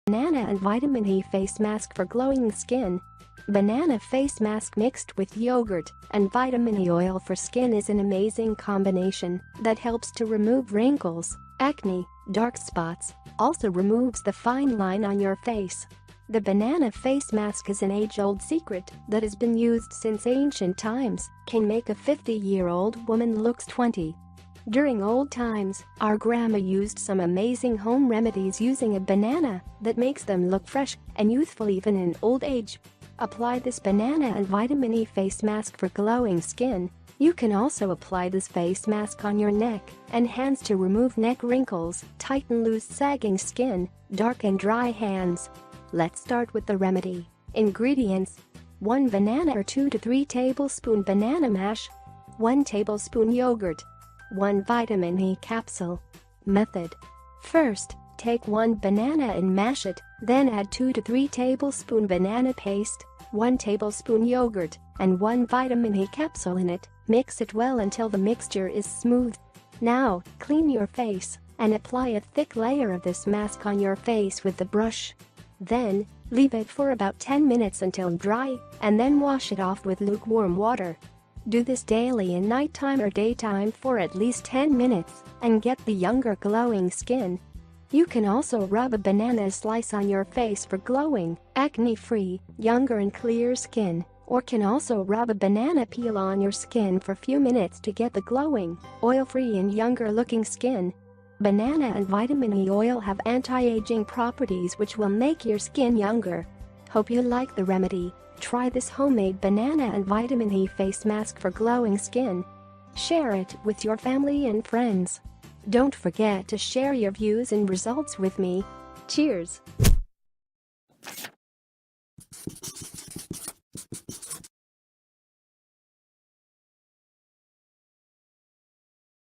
Banana and vitamin E face mask for glowing skin. Banana face mask mixed with yogurt and vitamin E oil for skin is an amazing combination that helps to remove wrinkles, acne, dark spots, also removes the fine line on your face. The banana face mask is an age-old secret that has been used since ancient times, can make a 50-year-old woman looks 20. During old times, our grandma used some amazing home remedies using a banana that makes them look fresh and youthful even in old age. Apply this banana and vitamin E face mask for glowing skin. You can also apply this face mask on your neck and hands to remove neck wrinkles, tighten loose sagging skin, dark and dry hands. Let's start with the remedy. Ingredients: 1 banana or 2 to 3 tablespoon banana mash, 1 tablespoon yogurt, 1 vitamin E capsule. Method: first, take 1 banana and mash it, then add 2 to 3 tablespoon banana paste, 1 tablespoon yogurt, and 1 vitamin E capsule in it. Mix it well until the mixture is smooth. Now, clean your face and apply a thick layer of this mask on your face with the brush. Then, leave it for about 10 minutes until dry, and then wash it off with lukewarm water. Do this daily in nighttime or daytime for at least 10 minutes and get the younger glowing skin. You can also rub a banana slice on your face for glowing, acne-free, younger and clear skin, or can also rub a banana peel on your skin for a few minutes to get the glowing, oil-free and younger looking skin. Banana and vitamin E oil have anti-aging properties which will make your skin younger. Hope you like the remedy. Try this homemade banana and vitamin E face mask for glowing skin. Share it with your family and friends. Don't forget to share your views and results with me. Cheers!